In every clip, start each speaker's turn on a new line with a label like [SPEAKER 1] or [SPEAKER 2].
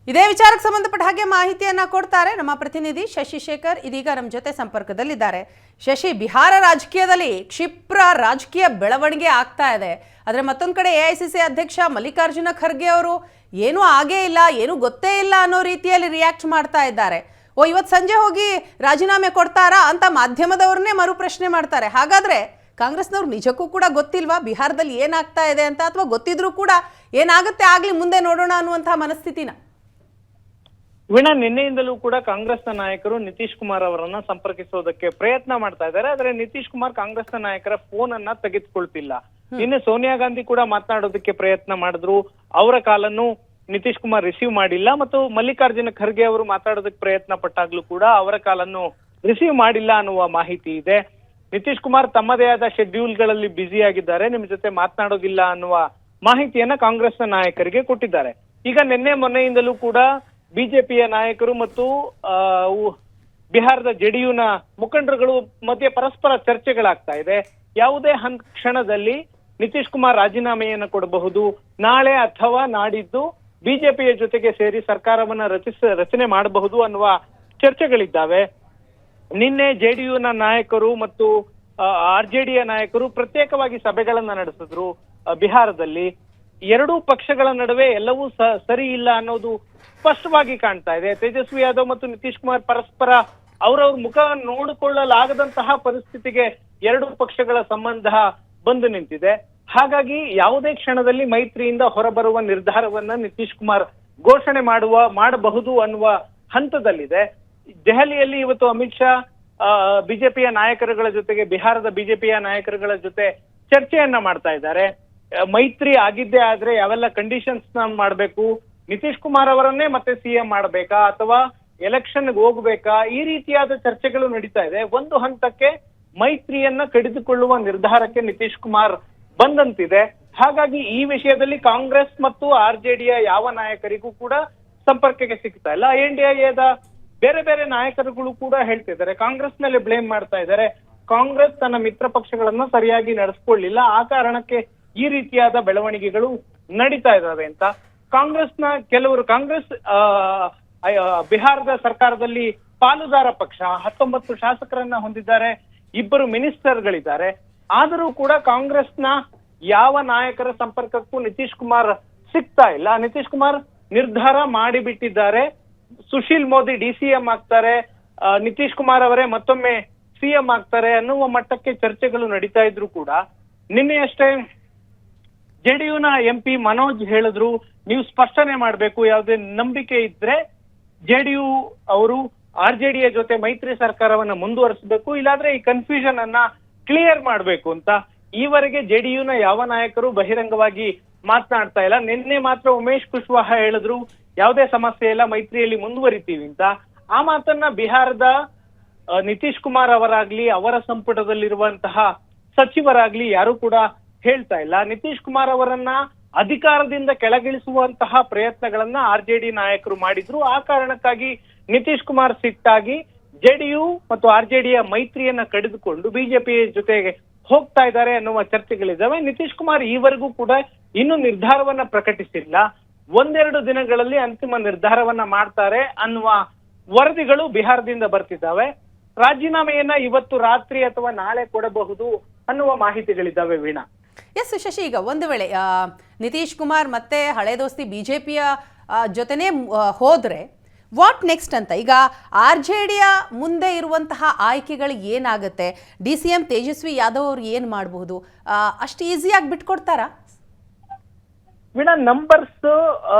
[SPEAKER 1] ಇದೇ ವಿಚಾರಕ್ಕೆ ಸಂಬಂಧಪಟ್ಟ ಹಾಗೆ ಮಾಹಿತಿಯನ್ನ ಕೊಡ್ತಾರೆ ನಮ್ಮ ಪ್ರತಿನಿಧಿ ಶಶಿಶೇಖರ್ ಇದೀಗ ನಮ್ಮ ಜೊತೆ ಸಂಪರ್ಕದಲ್ಲಿದ್ದಾರೆ. ಶಶಿ, ಬಿಹಾರ ರಾಜಕೀಯದಲ್ಲಿ ಕ್ಷಿಪ್ರ ರಾಜಕೀಯ ಬೆಳವಣಿಗೆ ಆಗ್ತಾ ಇದೆ. ಆದರೆ ಮತ್ತೊಂದು ಕಡೆ ಎಐಸಿಸಿ ಅಧ್ಯಕ್ಷ ಮಲ್ಲಿಕಾರ್ಜುನ ಖರ್ಗೆ ಅವರು ಏನೂ ಆಗೇ ಇಲ್ಲ, ಏನೂ ಗೊತ್ತೇ ಇಲ್ಲ ಅನ್ನೋ ರೀತಿಯಲ್ಲಿ ರಿಯಾಕ್ಟ್ ಮಾಡ್ತಾ ಇದ್ದಾರೆ. ಇವತ್ತು ಸಂಜೆ ಹೋಗಿ ರಾಜೀನಾಮೆ ಕೊಡ್ತಾರಾ ಅಂತ ಮಾಧ್ಯಮದವ್ರನ್ನೇ ಮರು ಪ್ರಶ್ನೆ ಮಾಡ್ತಾರೆ. ಹಾಗಾದ್ರೆ ಕಾಂಗ್ರೆಸ್ನವ್ರು ನಿಜಕ್ಕೂ ಕೂಡ ಗೊತ್ತಿಲ್ವಾ ಬಿಹಾರದಲ್ಲಿ ಏನಾಗ್ತಾ ಇದೆ ಅಂತ, ಅಥವಾ ಗೊತ್ತಿದ್ರೂ ಕೂಡ ಏನಾಗುತ್ತೆ ಆಗ್ಲಿ ಮುಂದೆ ನೋಡೋಣ ಅನ್ನುವಂತಹ ಮನಸ್ಥಿತಿನ?
[SPEAKER 2] ವೀಣಾ, ನಿನ್ನೆಯಿಂದಲೂ ಕೂಡ ಕಾಂಗ್ರೆಸ್ನ ನಾಯಕರು ನಿತೀಶ್ ಕುಮಾರ್ ಅವರನ್ನ ಸಂಪರ್ಕಿಸೋದಕ್ಕೆ ಪ್ರಯತ್ನ ಮಾಡ್ತಾ ಇದ್ದಾರೆ. ಆದ್ರೆ ನಿತೀಶ್ ಕುಮಾರ್ ಕಾಂಗ್ರೆಸ್ನ ನಾಯಕರ ಫೋನ್ ಅನ್ನ ತೆಗೆದುಕೊಳ್ತಿಲ್ಲ. ನಿನ್ನೆ ಸೋನಿಯಾ ಗಾಂಧಿ ಕೂಡ ಮಾತನಾಡೋದಕ್ಕೆ ಪ್ರಯತ್ನ ಮಾಡಿದ್ರು, ಅವರ ಕಾಲನ್ನು ನಿತೀಶ್ ಕುಮಾರ್ ರಿಸೀವ್ ಮಾಡಿಲ್ಲ. ಮತ್ತು ಮಲ್ಲಿಕಾರ್ಜುನ ಖರ್ಗೆ ಅವರು ಮಾತಾಡೋದಕ್ಕೆ ಪ್ರಯತ್ನ ಪಟ್ಟಾಗ್ಲೂ ಕೂಡ ಅವರ ಕಾಲನ್ನು ರಿಸೀವ್ ಮಾಡಿಲ್ಲ ಅನ್ನುವ ಮಾಹಿತಿ ಇದೆ. ನಿತೀಶ್ ಕುಮಾರ್ ತಮ್ಮದೇ ಆದ ಶೆಡ್ಯೂಲ್ಗಳಲ್ಲಿ ಬ್ಯುಸಿ ಆಗಿದ್ದಾರೆ, ನಿಮ್ ಜೊತೆ ಮಾತನಾಡೋದಿಲ್ಲ ಅನ್ನುವ ಮಾಹಿತಿಯನ್ನ ಕಾಂಗ್ರೆಸ್ನ ನಾಯಕರಿಗೆ ಕೊಟ್ಟಿದ್ದಾರೆ. ಈಗ ನಿನ್ನೆ ಮೊನ್ನೆಯಿಂದಲೂ ಕೂಡ ಬಿಜೆಪಿಯ ನಾಯಕರು ಮತ್ತು ಬಿಹಾರದ ಜೆಡಿಯುನ ಮುಖಂಡರುಗಳು ಮಧ್ಯೆ ಪರಸ್ಪರ ಚರ್ಚೆಗಳಾಗ್ತಾ ಇದೆ. ಯಾವುದೇ ಕ್ಷಣದಲ್ಲಿ ನಿತೀಶ್ ಕುಮಾರ್ ರಾಜೀನಾಮೆಯನ್ನು ಕೊಡಬಹುದು, ನಾಳೆ ಅಥವಾ ನಾಡಿದ್ದು ಬಿಜೆಪಿಯ ಜೊತೆಗೆ ಸೇರಿ ಸರ್ಕಾರವನ್ನ ರಚನೆ ಮಾಡಬಹುದು ಅನ್ನುವ ಚರ್ಚೆಗಳಿದ್ದಾವೆ. ನಿನ್ನೆ ಜೆಡಿಯುನ ನಾಯಕರು ಮತ್ತು ಆರ್ಜೆಡಿಯ ನಾಯಕರು ಪ್ರತ್ಯೇಕವಾಗಿ ಸಭೆಗಳನ್ನ ನಡೆಸಿದ್ರು. ಬಿಹಾರದಲ್ಲಿ ಎರಡೂ ಪಕ್ಷಗಳ ನಡುವೆ ಎಲ್ಲವೂ ಸರಿ ಇಲ್ಲ ಅನ್ನೋದು ಸ್ಪಷ್ಟವಾಗಿ ಕಾಣ್ತಾ ಇದೆ. ತೇಜಸ್ವಿ ಯಾದವ್ ಮತ್ತು ನಿತೀಶ್ ಕುಮಾರ್ ಪರಸ್ಪರ ಅವರವ್ರ ಮುಖ ನೋಡಿಕೊಳ್ಳಲಾಗದಂತಹ ಪರಿಸ್ಥಿತಿಗೆ ಎರಡೂ ಪಕ್ಷಗಳ ಸಂಬಂಧ ಬಂದು ನಿಂತಿದೆ. ಹಾಗಾಗಿ ಯಾವುದೇ ಕ್ಷಣದಲ್ಲಿ ಮೈತ್ರಿಯಿಂದ ಹೊರಬರುವ ನಿರ್ಧಾರವನ್ನ ನಿತೀಶ್ ಕುಮಾರ್ ಘೋಷಣೆ ಮಾಡಬಹುದು ಅನ್ನುವ ಹಂತದಲ್ಲಿದೆ. ದೆಹಲಿಯಲ್ಲಿ ಇವತ್ತು ಅಮಿತ್ ಶಾ ಬಿಜೆಪಿಯ ನಾಯಕರುಗಳ ಜೊತೆಗೆ, ಬಿಹಾರದ ಬಿಜೆಪಿಯ ನಾಯಕರುಗಳ ಜೊತೆ ಚರ್ಚೆಯನ್ನ ಮಾಡ್ತಾ ಇದ್ದಾರೆ. ಮೈತ್ರಿ ಆಗಿದ್ದೇ ಆದ್ರೆ ಯಾವೆಲ್ಲ ಕಂಡೀಷನ್ಸ್ ಮಾಡ್ಬೇಕು, ನಿತೀಶ್ ಕುಮಾರ್ ಅವರನ್ನೇ ಮತ್ತೆ ಸಿಎಂ ಮಾಡ್ಬೇಕಾ ಅಥವಾ ಎಲೆಕ್ಷನ್ ಹೋಗ್ಬೇಕಾ, ಈ ರೀತಿಯಾದ ಚರ್ಚೆಗಳು ನಡೀತಾ ಇದೆ. ಒಂದು ಹಂತಕ್ಕೆ ಮೈತ್ರಿಯನ್ನ ಕಡಿದುಕೊಳ್ಳುವ ನಿರ್ಧಾರಕ್ಕೆ ನಿತೀಶ್ ಕುಮಾರ್ ಬಂದಂತಿದೆ. ಹಾಗಾಗಿ ಈ ವಿಷಯದಲ್ಲಿ ಕಾಂಗ್ರೆಸ್ ಮತ್ತು ಆರ್ಜೆಡಿಯ ಯಾವ ನಾಯಕರಿಗೂ ಕೂಡ ಸಂಪರ್ಕಕ್ಕೆ ಸಿಗ್ತಾ ಇಲ್ಲ. ಎನ್ಡಿಎದ ಬೇರೆ ಬೇರೆ ನಾಯಕರುಗಳು ಕೂಡ ಹೇಳ್ತಿದ್ದಾರೆ, ಕಾಂಗ್ರೆಸ್ ಮೇಲೆ ಬ್ಲೇಮ್ ಮಾಡ್ತಾ ಇದ್ದಾರೆ. ಕಾಂಗ್ರೆಸ್ ತನ್ನ ಮಿತ್ರ ಪಕ್ಷಗಳನ್ನ ಸರಿಯಾಗಿ ನಡೆಸ್ಕೊಳ್ಳಿಲ್ಲ, ಆ ಕಾರಣಕ್ಕೆ ಈ ರೀತಿಯಾದ ಬೆಳವಣಿಗೆಗಳು ನಡೀತಾ ಇದ್ದಾವೆ ಅಂತ. ಕಾಂಗ್ರೆಸ್ನ ಕೆಲವರು, ಕಾಂಗ್ರೆಸ್ ಬಿಹಾರದ ಸರ್ಕಾರದಲ್ಲಿ ಪಾಲುದಾರ ಪಕ್ಷ, 19 ಶಾಸಕರನ್ನ ಹೊಂದಿದ್ದಾರೆ, 2 ಮಿನಿಸ್ಟರ್ಗಳಿದ್ದಾರೆ. ಆದರೂ ಕೂಡ ಕಾಂಗ್ರೆಸ್ನ ಯಾವ ನಾಯಕರ ಸಂಪರ್ಕಕ್ಕೂ ನಿತೀಶ್ ಕುಮಾರ್ ಸಿಗ್ತಾ ಇಲ್ಲ. ನಿತೀಶ್ ಕುಮಾರ್ ನಿರ್ಧಾರ ಮಾಡಿಬಿಟ್ಟಿದ್ದಾರೆ, ಸುಶೀಲ್ ಮೋದಿ ಡಿಸಿಎಂ ಆಗ್ತಾರೆ, ನಿತೀಶ್ ಕುಮಾರ್ ಅವರೇ ಮತ್ತೊಮ್ಮೆ ಸಿಎಂ ಆಗ್ತಾರೆ ಅನ್ನುವ ಮಟ್ಟಕ್ಕೆ ಚರ್ಚೆಗಳು ನಡೀತಾ ಇದ್ರು ಕೂಡ ನಿನ್ನೆಯಷ್ಟೇ ಜೆಡಿಯುನ ಎಂಪಿ ಮನೋಜ್ ಹೇಳಿದ್ರು, ನೀವು ಸ್ಪಷ್ಟನೆ ಮಾಡ್ಬೇಕು, ಯಾವುದೇ ನಂಬಿಕೆ ಇದ್ರೆ ಜೆಡಿಯು ಅವರು ಆರ್ಜೆಡಿಯ ಜೊತೆ ಮೈತ್ರಿ ಸರ್ಕಾರವನ್ನ ಮುಂದುವರಿಸಬೇಕು, ಇಲ್ಲಾಂದ್ರೆ ಈ ಕನ್ಫ್ಯೂಷನ್ ಅನ್ನ ಕ್ಲಿಯರ್ ಮಾಡ್ಬೇಕು ಅಂತ. ಈವರೆಗೆ ಜೆಡಿಯುನ ಯಾವ ನಾಯಕರು ಬಹಿರಂಗವಾಗಿ ಮಾತನಾಡ್ತಾ ಇಲ್ಲ. ನಿನ್ನೆ ಮಾತ್ರ ಉಮೇಶ್ ಕುಶ್ವಾಹ ಹೇಳಿದ್ರು, ಯಾವುದೇ ಸಮಸ್ಯೆ ಇಲ್ಲ, ಮೈತ್ರಿಯಲ್ಲಿ ಮುಂದುವರಿತೀವಿ ಅಂತ. ಆ ಮಾತನ್ನ ಬಿಹಾರದ ನಿತೀಶ್ ಕುಮಾರ್ ಅವರಾಗ್ಲಿ, ಅವರ ಸಂಪುಟದಲ್ಲಿರುವಂತಹ ಸಚಿವರಾಗ್ಲಿ ಯಾರು ಕೂಡ ಹೇಳ್ತಾ ಇಲ್ಲ. ನಿತೀಶ್ ಕುಮಾರ್ ಅವರನ್ನ ಅಧಿಕಾರದಿಂದ ಕೆಳಗಿಳಿಸುವಂತಹ ಪ್ರಯತ್ನಗಳನ್ನ ಆರ್ಜೆಡಿ ನಾಯಕರು ಮಾಡಿದ್ರು. ಆ ಕಾರಣಕ್ಕಾಗಿ ನಿತೀಶ್ ಕುಮಾರ್ ಸಿಟ್ಟಾಗಿ ಜೆಡಿಯು ಮತ್ತು ಆರ್ಜೆಡಿಯ ಮೈತ್ರಿಯನ್ನ ಕಡಿದುಕೊಂಡು ಬಿಜೆಪಿ ಜೊತೆಗೆ ಹೋಗ್ತಾ ಇದ್ದಾರೆ ಅನ್ನುವ ಚರ್ಚೆಗಳಿದ್ದಾವೆ. ನಿತೀಶ್ ಕುಮಾರ್ ಈವರೆಗೂ ಕೂಡ ಇನ್ನೂ ನಿರ್ಧಾರವನ್ನ ಪ್ರಕಟಿಸಿಲ್ಲ. 1-2 ದಿನಗಳಲ್ಲಿ ಅಂತಿಮ ನಿರ್ಧಾರವನ್ನ ಮಾಡ್ತಾರೆ ಅನ್ನುವ ವರದಿಗಳು ಬಿಹಾರದಿಂದ ಬರ್ತಿದ್ದಾವೆ. ರಾಜೀನಾಮೆಯನ್ನ ಇವತ್ತು ರಾತ್ರಿ ಅಥವಾ ನಾಳೆ ಕೊಡಬಹುದು ಅನ್ನುವ ಮಾಹಿತಿಗಳಿದ್ದಾವೆ. ವೀಣಾ,
[SPEAKER 1] ಎಸ್ ಶಶಿ, ಈಗ ಒಂದು ವೇಳೆ ನಿತೀಶ್ ಕುಮಾರ್ ಮತ್ತೆ ಹಳೆ ದೋಸ್ತಿ ಬಿಜೆಪಿಯ ಜೊತೆನೆ ಹೋದ್ರೆ ವಾಟ್ ನೆಕ್ಸ್ಟ್ ಅಂತ, ಈಗ ಆರ್ಜೆಡಿಯ ಮುಂದೆ ಇರುವಂತಹ ಆಯ್ಕೆಗಳು ಏನಾಗುತ್ತೆ? DCM ತೇಜಸ್ವಿ ಯಾದವ್ ಅವ್ರು ಏನ್ ಮಾಡಬಹುದು? ಅಷ್ಟು ಈಸಿಯಾಗಿ ಬಿಟ್ಕೊಡ್ತಾರಾ?
[SPEAKER 2] ವೀಣಾ, ನಂಬರ್ಸ್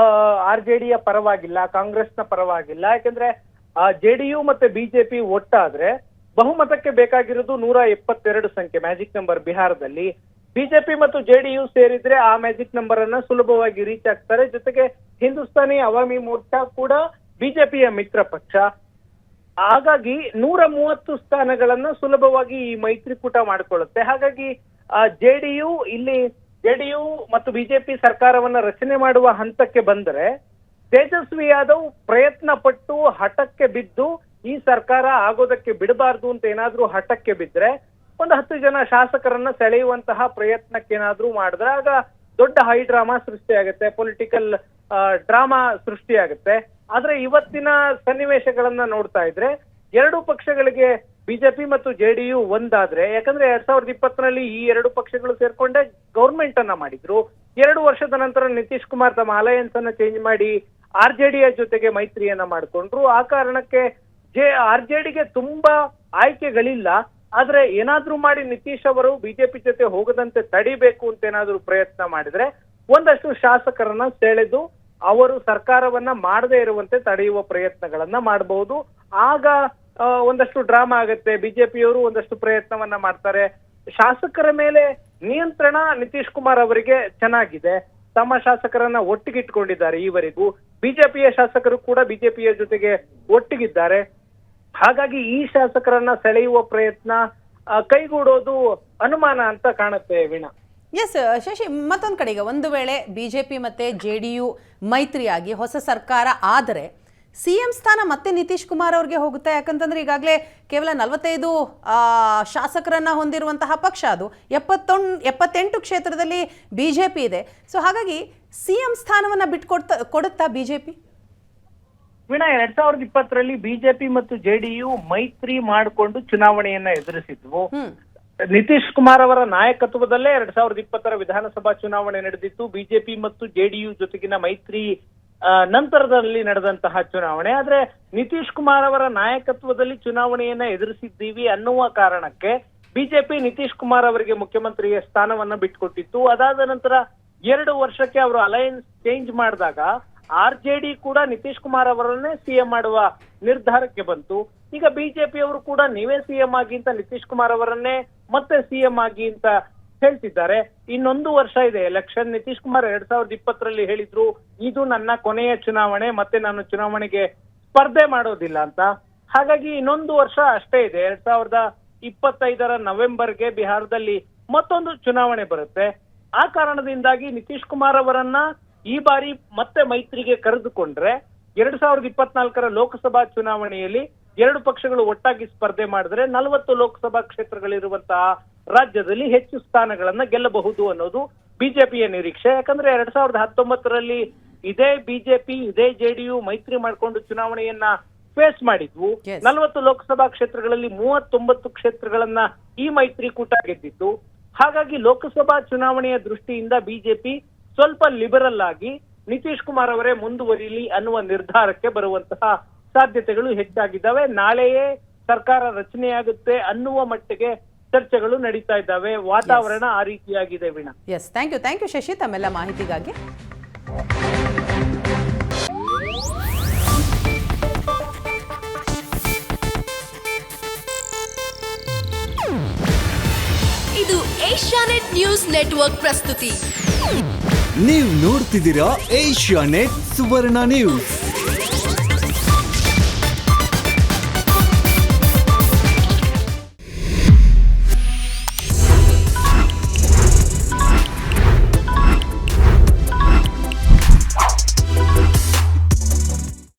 [SPEAKER 2] ಆರ್ಜೆಡಿಯ ಪರವಾಗಿಲ್ಲ, ಕಾಂಗ್ರೆಸ್ನ ಪರವಾಗಿಲ್ಲ. ಯಾಕಂದ್ರೆ ಜೆಡಿಯು ಮತ್ತೆ ಬಿಜೆಪಿ ಒಟ್ಟಾದ್ರೆ ಬಹುಮತಕ್ಕೆ ಬೇಕಾಗಿರೋದು 172 ಸಂಖ್ಯೆ, ಮ್ಯಾಜಿಕ್ ನಂಬರ್ ಬಿಹಾರದಲ್ಲಿ. ಬಿಜೆಪಿ ಮತ್ತು ಜೆಡಿಯು ಸೇರಿದ್ರೆ ಆ ಮ್ಯಾಜಿಕ್ ನಂಬರ್ ಅನ್ನ ಸುಲಭವಾಗಿ ರೀಚ್ ಆಗ್ತಾರೆ. ಜೊತೆಗೆ ಹಿಂದೂಸ್ತಾನಿ ಅವಾಮಿ ಮೋರ್ಚಾ ಕೂಡ ಬಿಜೆಪಿಯ ಮಿತ್ರ ಪಕ್ಷ. ಹಾಗಾಗಿ 130 ಸ್ಥಾನಗಳನ್ನ ಸುಲಭವಾಗಿ ಈ ಮೈತ್ರಿಕೂಟ ಮಾಡ್ಕೊಳ್ಳುತ್ತೆ. ಹಾಗಾಗಿ ಜೆಡಿಯು ಮತ್ತು ಬಿಜೆಪಿ ಸರ್ಕಾರವನ್ನ ರಚನೆ ಮಾಡುವ ಹಂತಕ್ಕೆ ಬಂದರೆ ತೇಜಸ್ವಿ ಯಾದವ್ ಪ್ರಯತ್ನ ಪಟ್ಟು ಹಠಕ್ಕೆ ಬಿದ್ದು ಈ ಸರ್ಕಾರ ಆಗೋದಕ್ಕೆ ಬಿಡಬಾರ್ದು ಅಂತ ಏನಾದ್ರೂ ಹಠಕ್ಕೆ ಬಿದ್ರೆ, ಒಂದು 10 ಜನ ಶಾಸಕರನ್ನ ಸೆಳೆಯುವಂತಹ ಪ್ರಯತ್ನಕ್ಕೇನಾದ್ರೂ ಮಾಡಿದ್ರೆ ಆಗ ದೊಡ್ಡ ಹೈ ಡ್ರಾಮಾ ಸೃಷ್ಟಿಯಾಗುತ್ತೆ, ಪೊಲಿಟಿಕಲ್ ಡ್ರಾಮಾ ಸೃಷ್ಟಿಯಾಗುತ್ತೆ. ಆದ್ರೆ ಇವತ್ತಿನ ಸನ್ನಿವೇಶಗಳನ್ನ ನೋಡ್ತಾ ಇದ್ರೆ ಎರಡು ಪಕ್ಷಗಳಿಗೆ ಬಿಜೆಪಿ ಮತ್ತು ಜೆಡಿಯು ಒಂದಾದ್ರೆ, ಯಾಕಂದ್ರೆ 2020ರಲ್ಲಿ ಈ ಎರಡು ಪಕ್ಷಗಳು ಸೇರ್ಕೊಂಡೆ ಗೌರ್ಮೆಂಟ್ ಅನ್ನ ಮಾಡಿದ್ರು. 2 ವರ್ಷದ ನಂತರ ನಿತೀಶ್ ಕುಮಾರ್ ತಮ್ಮ ಅಲಯನ್ಸ್ ಅನ್ನ ಚೇಂಜ್ ಮಾಡಿ RJD ಜೊತೆಗೆ ಮೈತ್ರಿಯನ್ನ ಮಾಡ್ಕೊಂಡ್ರು. ಆ ಕಾರಣಕ್ಕೆ RJDಗೆ ತುಂಬಾ ಆಯ್ಕೆಗಳಿಲ್ಲ. ಆದ್ರೆ ಏನಾದ್ರೂ ಮಾಡಿ ನಿತೀಶ್ ಅವರು ಬಿಜೆಪಿ ಜೊತೆ ಹೋಗದಂತೆ ತಡಿಬೇಕು ಅಂತ ಏನಾದ್ರೂ ಪ್ರಯತ್ನ ಮಾಡಿದ್ರೆ ಒಂದಷ್ಟು ಶಾಸಕರನ್ನ ಸೆಳೆದು ಅವರು ಸರ್ಕಾರವನ್ನ ಮಾಡದೇ ಇರುವಂತೆ ತಡೆಯುವ ಪ್ರಯತ್ನಗಳನ್ನ ಮಾಡಬಹುದು. ಆಗ ಒಂದಷ್ಟು ಡ್ರಾಮಾ ಆಗತ್ತೆ. ಬಿಜೆಪಿಯವರು ಒಂದಷ್ಟು ಪ್ರಯತ್ನವನ್ನ ಮಾಡ್ತಾರೆ. ಶಾಸಕರ ಮೇಲೆ ನಿಯಂತ್ರಣ ನಿತೀಶ್ ಕುಮಾರ್ ಅವರಿಗೆ ಚೆನ್ನಾಗಿದೆ. ತಮ್ಮ ಶಾಸಕರನ್ನ ಒಟ್ಟಿಗಿಟ್ಕೊಂಡಿದ್ದಾರೆ. ಈವರೆಗೂ ಬಿಜೆಪಿಯ ಶಾಸಕರು ಕೂಡ ಬಿಜೆಪಿಯ ಜೊತೆಗೆ ಒಟ್ಟಿಗಿದ್ದಾರೆ. ಹಾಗಾಗಿ ಈ ಶಾಸಕರನ್ನ ಸೆಳೆಯುವ ಪ್ರಯತ್ನ ಕೈಗೂಡೋದು ಅನುಮಾನ ಅಂತ ಕಾಣುತ್ತೆ ವೀಣಾ.
[SPEAKER 1] ಎಸ್ ಶಶಿ, ಮತ್ತೊಂದು ಕಡೆಗೆ ಒಂದು ವೇಳೆ ಬಿಜೆಪಿ ಮತ್ತೆ JDU ಮೈತ್ರಿಯಾಗಿ ಹೊಸ ಸರ್ಕಾರ ಆದರೆ CM ಸ್ಥಾನ ಮತ್ತೆ ನಿತೀಶ್ ಕುಮಾರ್ ಅವ್ರಿಗೆ ಹೋಗುತ್ತೆ. ಯಾಕಂತಂದ್ರೆ ಈಗಾಗಲೇ ಕೇವಲ 45 ಶಾಸಕರನ್ನ ಹೊಂದಿರುವಂತಹ ಪಕ್ಷ, ಅದು 78 ಕ್ಷೇತ್ರದಲ್ಲಿ ಬಿಜೆಪಿ ಇದೆ. ಸೊ ಹಾಗಾಗಿ CM ಸ್ಥಾನವನ್ನ ಕೊಡುತ್ತಾ ಬಿಜೆಪಿ?
[SPEAKER 2] ವೀಣಾ, 2020ರಲ್ಲಿ ಬಿಜೆಪಿ ಮತ್ತು JDU ಮೈತ್ರಿ ಮಾಡಿಕೊಂಡು ಚುನಾವಣೆಯನ್ನ ಎದುರಿಸಿದ್ವು. ನಿತೀಶ್ ಕುಮಾರ್ ಅವರ ನಾಯಕತ್ವದಲ್ಲೇ 2020ರ ವಿಧಾನಸಭಾ ಚುನಾವಣೆ ನಡೆದಿತ್ತು. ಬಿಜೆಪಿ ಮತ್ತು JDU ಜೊತೆಗಿನ ಮೈತ್ರಿ ನಂತರದಲ್ಲಿ ನಡೆದಂತಹ ಚುನಾವಣೆ. ಆದ್ರೆ ನಿತೀಶ್ ಕುಮಾರ್ ಅವರ ನಾಯಕತ್ವದಲ್ಲಿ ಚುನಾವಣೆಯನ್ನ ಎದುರಿಸಿದ್ದೀವಿ ಅನ್ನುವ ಕಾರಣಕ್ಕೆ ಬಿಜೆಪಿ ನಿತೀಶ್ ಕುಮಾರ್ ಅವರಿಗೆ ಮುಖ್ಯಮಂತ್ರಿಯ ಸ್ಥಾನವನ್ನ ಬಿಟ್ಕೊಟ್ಟಿತ್ತು. ಅದಾದ ನಂತರ 2 ವರ್ಷಕ್ಕೆ ಅವರು ಅಲಯನ್ಸ್ ಚೇಂಜ್ ಮಾಡಿದಾಗ RJD ಕೂಡ ನಿತೀಶ್ ಕುಮಾರ್ ಅವರನ್ನೇ CM ಮಾಡುವ ನಿರ್ಧಾರಕ್ಕೆ ಬಂತು. ಈಗ ಬಿಜೆಪಿ ಅವರು ಕೂಡ ನೀವೇ CM ಆಗಿ ಅಂತ ನಿತೀಶ್ ಕುಮಾರ್ ಅವರನ್ನೇ ಮತ್ತೆ CM ಆಗಿ ಅಂತ ಹೇಳ್ತಿದ್ದಾರೆ. ಇನ್ನೊಂದು ವರ್ಷ ಇದೆ ಎಲೆಕ್ಷನ್. ನಿತೀಶ್ ಕುಮಾರ್ 2020ರಲ್ಲಿ ಹೇಳಿದ್ರು ಇದು ನನ್ನ ಕೊನೆಯ ಚುನಾವಣೆ, ಮತ್ತೆ ನಾನು ಚುನಾವಣೆಗೆ ಸ್ಪರ್ಧೆ ಮಾಡೋದಿಲ್ಲ ಅಂತ. ಹಾಗಾಗಿ ಇನ್ನೊಂದು ವರ್ಷ ಅಷ್ಟೇ ಇದೆ. 2025ರ ನವೆಂಬರ್ಗೆ ಬಿಹಾರದಲ್ಲಿ ಮತ್ತೊಂದು ಚುನಾವಣೆ ಬರುತ್ತೆ. ಆ ಕಾರಣದಿಂದಾಗಿ ನಿತೀಶ್ ಕುಮಾರ್ ಅವರನ್ನ ಈ ಬಾರಿ ಮತ್ತೆ ಮೈತ್ರಿಗೆ ಕರೆದುಕೊಂಡ್ರೆ 2024ರ ಲೋಕಸಭಾ ಚುನಾವಣೆಯಲ್ಲಿ ಎರಡು ಪಕ್ಷಗಳು ಒಟ್ಟಾಗಿ ಸ್ಪರ್ಧೆ ಮಾಡಿದ್ರೆ 40 ಲೋಕಸಭಾ ಕ್ಷೇತ್ರಗಳಿರುವಂತಹ ರಾಜ್ಯದಲ್ಲಿ ಹೆಚ್ಚು ಸ್ಥಾನಗಳನ್ನ ಗೆಲ್ಲಬಹುದು ಅನ್ನೋದು ಬಿಜೆಪಿಯ ನಿರೀಕ್ಷೆ. ಯಾಕಂದ್ರೆ 2019ರಲ್ಲಿ ಇದೇ ಬಿಜೆಪಿ ಇದೇ JDU ಮೈತ್ರಿ ಮಾಡಿಕೊಂಡು ಚುನಾವಣೆಯನ್ನ ಫೇಸ್ ಮಾಡಿದ್ವು. 40 ಲೋಕಸಭಾ ಕ್ಷೇತ್ರಗಳಲ್ಲಿ 39 ಕ್ಷೇತ್ರಗಳನ್ನ ಈ ಮೈತ್ರಿಕೂಟ ಗೆದ್ದಿತ್ತು. ಹಾಗಾಗಿ ಲೋಕಸಭಾ ಚುನಾವಣೆಯ ದೃಷ್ಟಿಯಿಂದ ಬಿಜೆಪಿ ಸ್ವಲ್ಪ ಲಿಬರಲ್ ಆಗಿ ನಿತೀಶ್ ಕುಮಾರ್ ಅವರೇ ಮುಂದುವರಿಲಿ ಅನ್ನುವ ನಿರ್ಧಾರಕ್ಕೆ ಬರುವಂತಹ ಸಾಧ್ಯತೆಗಳು ಹೆಚ್ಚಾಗಿದ್ದಾವೆ. ನಾಳೆಯೇ ಸರ್ಕಾರ ರಚನೆಯಾಗುತ್ತೆ ಅನ್ನುವ ಮಟ್ಟಿಗೆ ಚರ್ಚೆಗಳು ನಡೀತಾ ಇದ್ದಾವೆ. ವಾತಾವರಣ ಆ ರೀತಿಯಾಗಿದೆ Veena.
[SPEAKER 1] Yes, thank you Shashi ತಮ್ಮೆಲ್ಲ ಮಾಹಿತಿಗಾಗಿ.
[SPEAKER 3] ಇದು ಏಷ್ಯಾನೆಟ್ ನ್ಯೂಸ್ ನೆಟ್ವರ್ಕ್ ಪ್ರಸ್ತುತಿ.
[SPEAKER 4] ನೀವು ನೋಡ್ತಿದ್ದೀರಾ ಏಷ್ಯಾನೆಟ್ ಸುವರ್ಣ ನ್ಯೂಸ್.